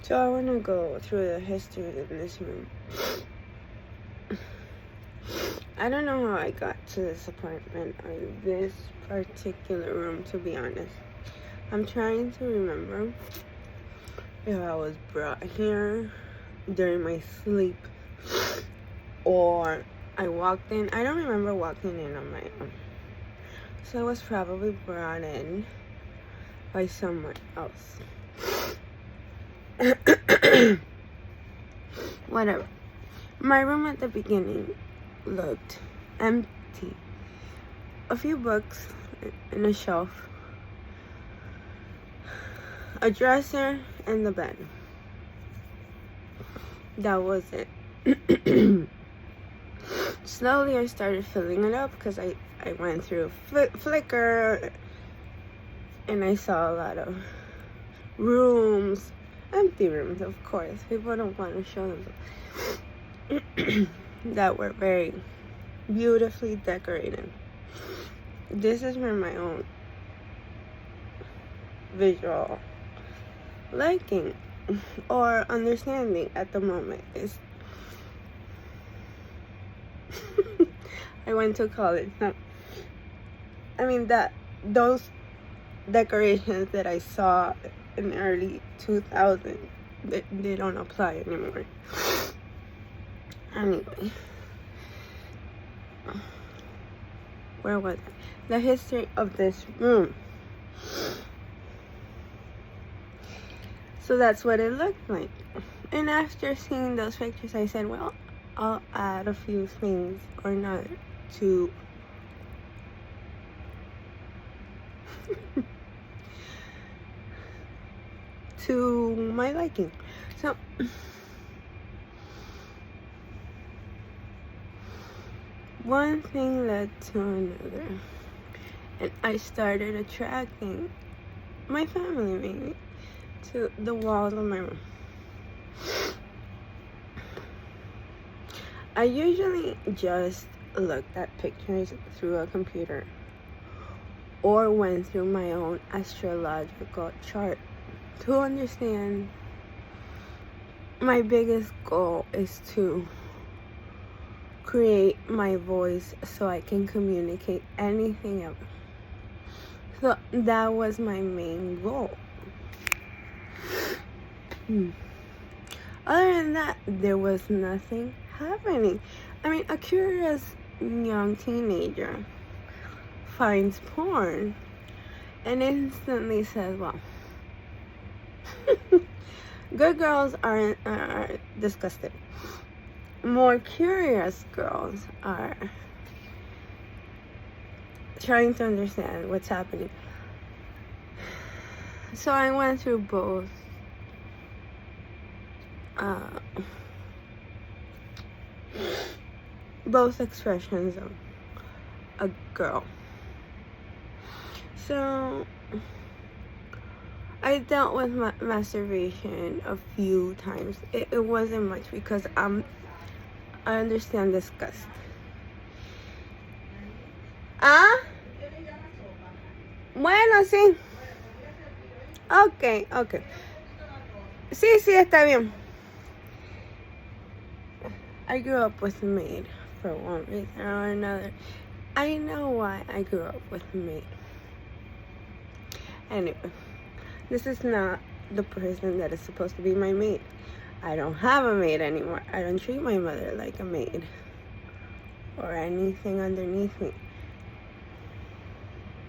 So I want to go through the history of this room. I don't know how I got to this apartment or this particular room, to be honest. I'm trying to remember if I was brought here during my sleep or I walked in. I don't remember walking in on my own. So I was probably brought in by someone else. Whatever. My room at the beginning looked empty. A few books in a shelf, a dresser, and the bed. That was it. Slowly I started filling it up because I went through Flickr and I saw a lot of rooms, empty rooms, of course. People don't want to show them that were very beautifully decorated. This is where my own visual liking or understanding at the moment is. I went to college. No, I mean that those decorations that I saw in the early 2000s, they don't apply anymore. Anyway, where was I? The history of this room. So that's what it looked like. And after seeing those pictures, I said, well, I'll add a few things or another to to my liking. So one thing led to another, and I started attracting my family maybe to the walls of my room. I usually just looked at pictures through a computer or went through my own astrological chart to understand. My biggest goal is to create my voice so I can communicate anything ever. So that was my main goal. Other than that, there was nothing happening. I mean, a curious young teenager finds porn and instantly says, well, good girls are disgusted. More curious girls are trying to understand what's happening. So I went through both expressions of a girl. So I dealt with masturbation a few times. It wasn't much because I understand disgust. Bueno, sí. Okay. Sí, está bien. I grew up with a maid for one reason or another. I know why I grew up with a maid. Anyway, this is not the person that is supposed to be my maid. I don't have a maid anymore. I don't treat my mother like a maid or anything underneath me.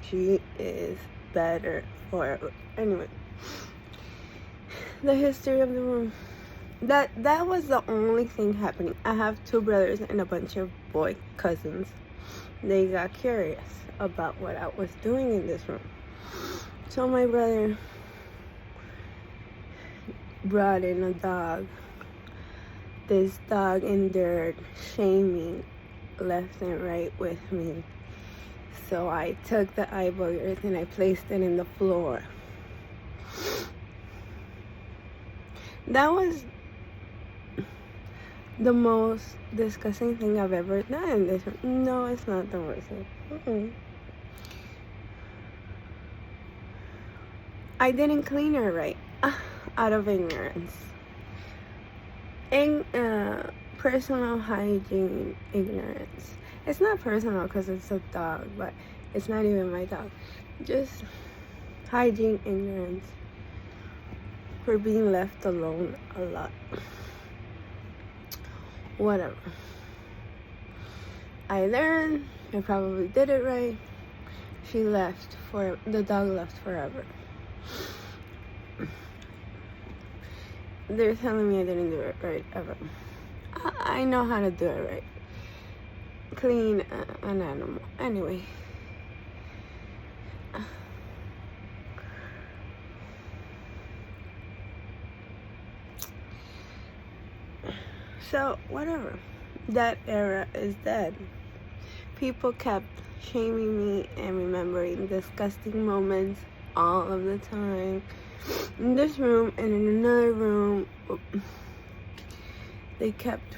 She is better for it. Anyway, the history of the room. That was the only thing happening. I have two brothers and a bunch of boy cousins. They got curious about what I was doing in this room. So my brother brought in a dog. This dog endured shaming left and right with me. So I took the eye boogers and I placed it in the floor. That was the most disgusting thing I've ever done in this room. No, it's not the worst thing. I didn't clean her right. out of ignorance. Personal hygiene ignorance. It's not personal because it's a dog, but it's not even my dog. Just hygiene ignorance for being left alone a lot. Whatever. I learned. I probably did it right. The dog left forever. They're telling me I didn't do it right ever. I know how to do it right. Clean an animal. Anyway. So, whatever. That era is dead. People kept shaming me and remembering disgusting moments all of the time. In this room and in another room, they kept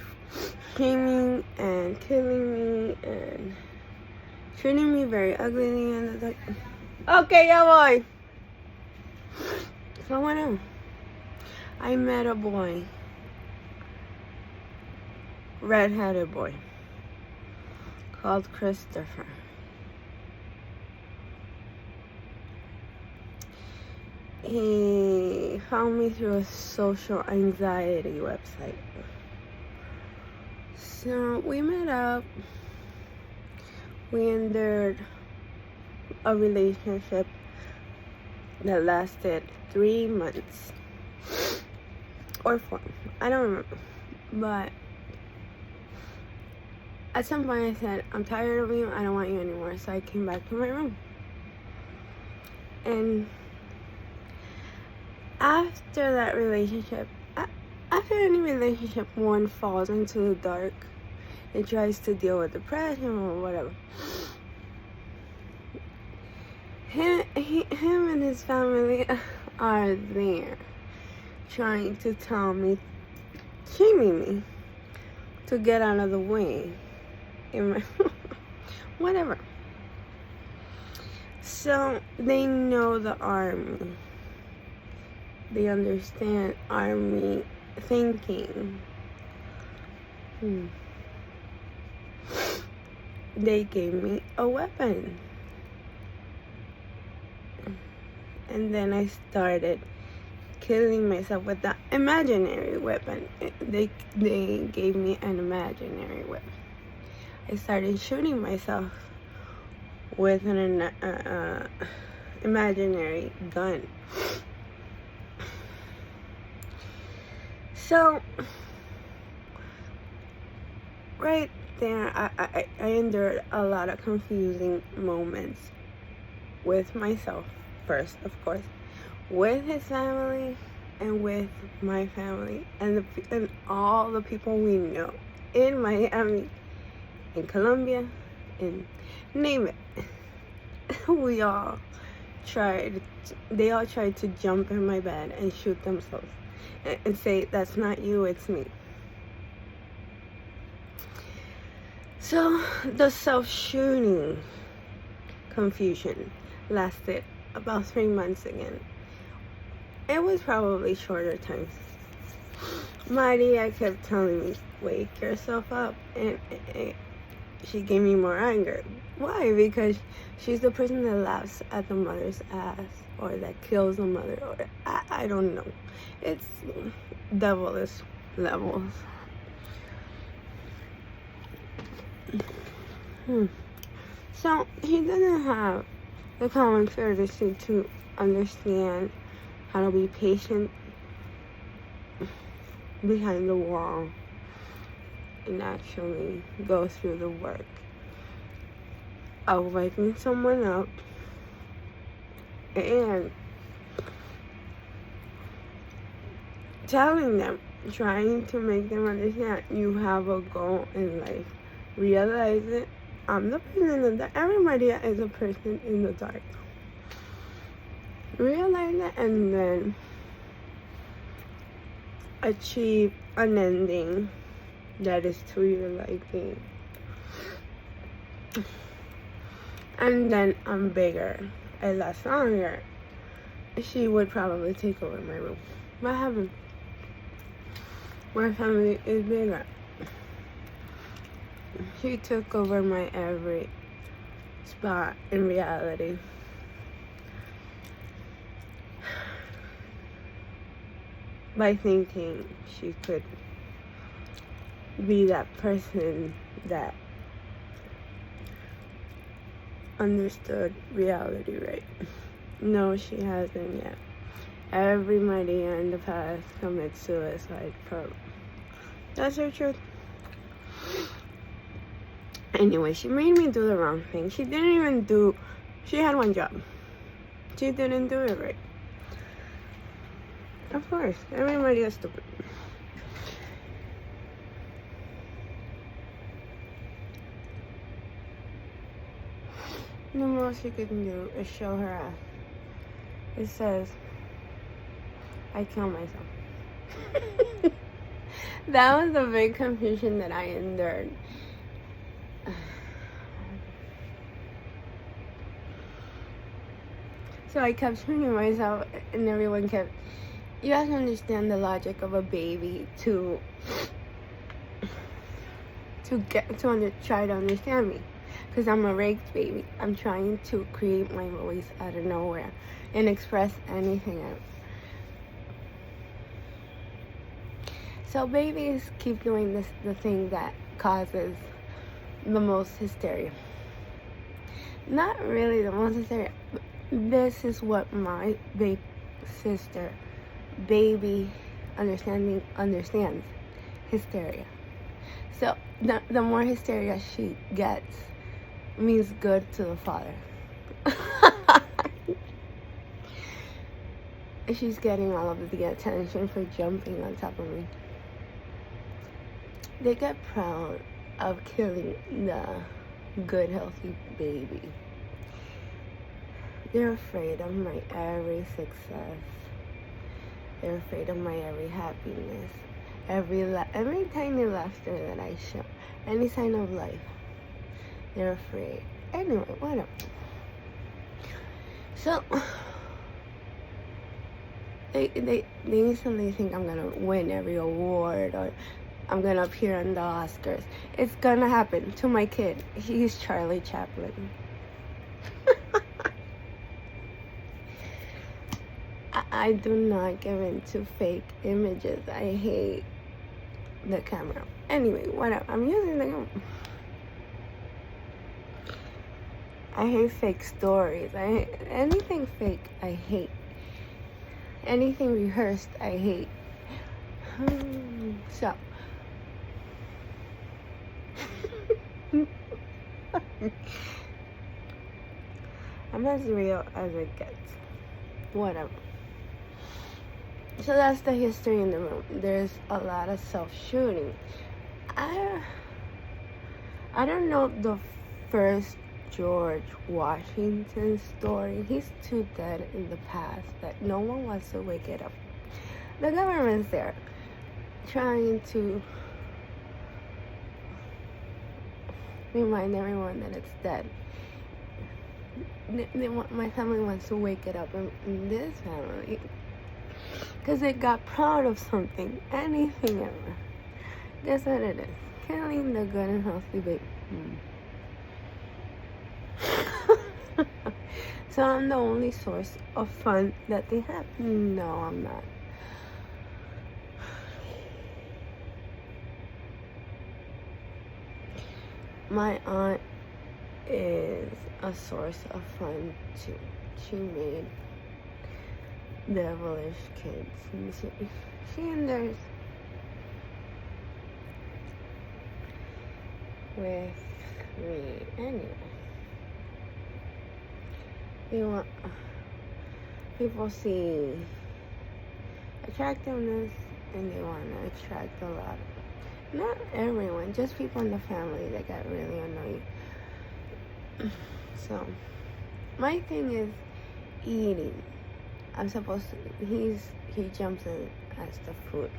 shaming and killing me and treating me very uglily. And like, okay, yeah, boy. So whatever. I met a boy, red-headed boy, called Christopher. He found me through a social anxiety website. So we met up. We endured a relationship that lasted 3 months. Or 4. I don't remember. But at some point I said, I'm tired of you. I don't want you anymore. So I came back to my room. And after that relationship, after any relationship, one falls into the dark and tries to deal with depression or whatever. Him and his family are there trying to tell me, shaming me to get out of the way. Whatever. So they know the army. They understand army thinking. They gave me a weapon. And then I started killing myself with that imaginary weapon. They gave me an imaginary weapon. I started shooting myself with an imaginary gun. So, right there, I endured a lot of confusing moments with myself first, of course, with his family, and with my family, and all the people we know in Miami, in Colombia, and name it. They all tried to jump in my bed and shoot themselves and say, that's not you, it's me. So the self-shooting confusion lasted about 3 months again. It was probably shorter times. Maria kept telling me, wake yourself up, and she gave me more anger. Why? Because she's the person that laughs at the mother's ass, or that kills the mother, or I don't know. It's devilish levels. So he doesn't have the common courtesy to understand how to be patient behind the wall and actually go through the work of waking someone up and telling them, trying to make them understand you have a goal in life. Realize it. I'm the person in the dark. Everybody is a person in the dark. Realize it and then achieve an ending that is to your liking. And then I'm bigger. I last longer. She would probably take over my room. What happened? My family is bigger. She took over my every spot in reality. By thinking she could be that person that understood reality right. No, she hasn't yet. Every Maria in the past commits suicide, probably. That's her truth. Anyway, she made me do the wrong thing. She had one job. She didn't do it right. Of course, everybody is stupid. The most you can do is show her ass. It says, I killed myself. That was the big confusion that I endured. So I kept showing myself, and everyone kept, you have to understand the logic of a baby to try to understand me. Because I'm a raped baby. I'm trying to create my voice out of nowhere and express anything out. So babies keep doing the thing that causes the most hysteria. Not really the most hysteria. This is what my sister, baby, understands. Hysteria. So the more hysteria she gets means good to the father. She's getting all of the attention for jumping on top of me. They get proud of killing the good, healthy baby. They're afraid of my every success. They're afraid of my every happiness. Every tiny laughter that I show. Any sign of life. They're afraid. Anyway, whatever. So they instantly think I'm gonna win every award or I'm gonna appear on the Oscars. It's gonna happen to my kid. He's Charlie Chaplin. I do not give in to fake images. I hate the camera. Anyway, whatever. I'm using the camera. I hate fake stories. Anything fake, I hate. Anything rehearsed, I hate. So. I'm as real as it gets. Whatever. So that's the history in the room. There's a lot of self-shooting. I don't know the first George Washington story. He's too dead in the past that no one wants to wake it up. The government's there trying to remind everyone that it's dead. My family wants to wake it up, and this family, because it got proud of something, anything ever. Guess what it is? Killing the good and healthy baby. So I'm the only source of fun that they have? No, I'm not. My aunt is a source of fun too. She made devilish kids, and she endures with me anyway. People see attractiveness and they want to attract a lot. Not everyone, just people in the family that got really annoying. So, my thing is eating. I'm supposed to, he jumps in as the food.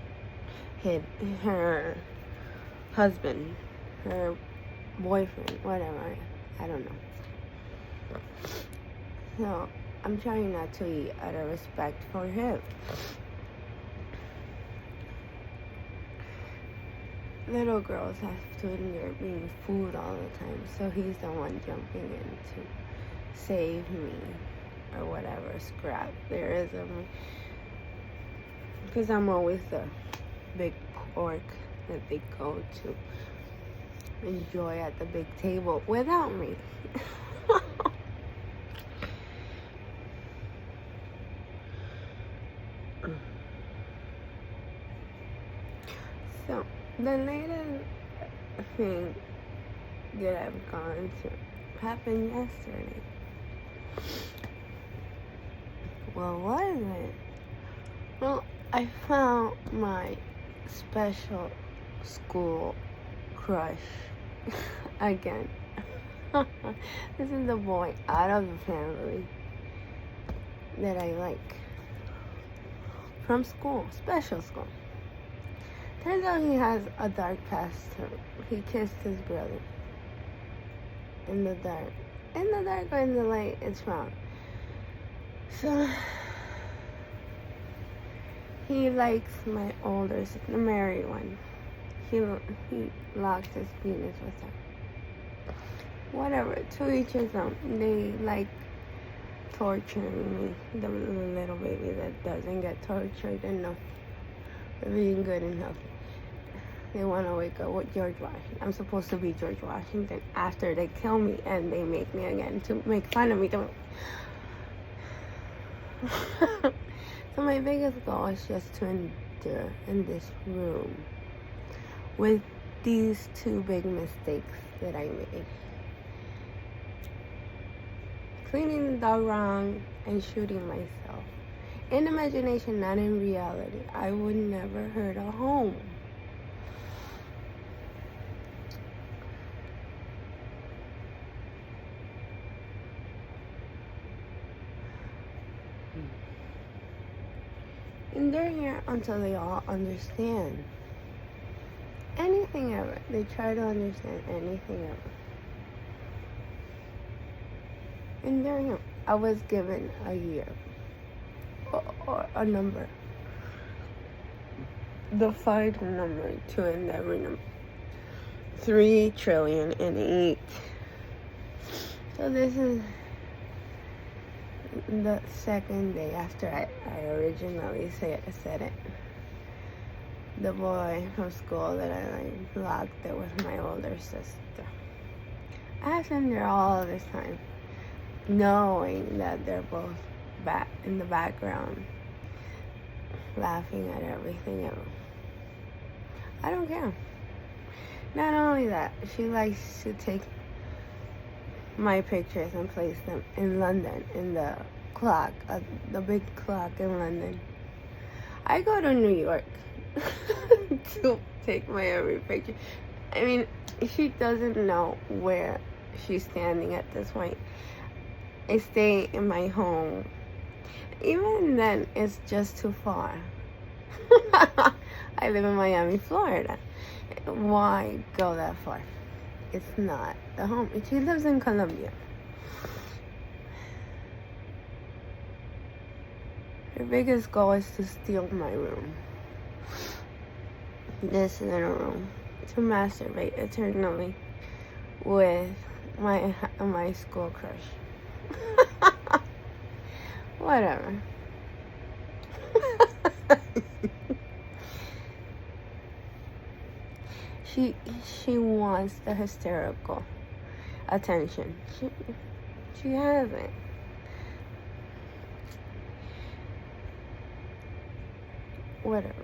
Her husband, her boyfriend, whatever, I don't know. So, I'm trying not to eat out of respect for him. little girls have to endure being fooled all the time. So he's the one jumping in to save me or whatever scrap there is of me. Because I'm always the big pork that they go to enjoy at the big table without me. So, the latest thing that I've gone to happened yesterday. What was it? Well, I found my special school crush again. This is the boy out of the family that I like from school, special school. Turns out he has a dark past too. He kissed his brother in the dark. In the dark or in the light, it's wrong. So he likes my older sister, the married one. He locked his penis with her. Whatever, to each his own. They like torturing me, the little baby that doesn't get tortured enough for being good enough. They want to wake up with George Washington. I'm supposed to be George Washington after they kill me and they make me again to make fun of me. So my biggest goal is just to endure in this room with these two big mistakes that I made. Cleaning the dog wrong and shooting myself. In imagination, not in reality. I would never hurt a home. And they're here until they all understand. Anything ever. They try to understand anything ever. And they're here. I was given a year. Or a number. The final number to end every number. 3,000,000,008. So this is the second day after I originally said it. The boy from school that I locked it with my older sister. I have them there all this time, knowing that they're both back in the background, laughing at everything else. I don't care. Not only that, she likes to take my pictures and place them in London, in the clock, the big clock in London. I go to New York to take my every picture. I mean, she doesn't know where she's standing at this point. I stay in my home. Even then, it's just too far. I live in Miami, Florida. Why go that far? It's not the home. She lives in Colombia. Her biggest goal is to steal my room. This little room. To masturbate eternally with my school crush. Whatever. She wants the hysterical attention. She has it. Whatever.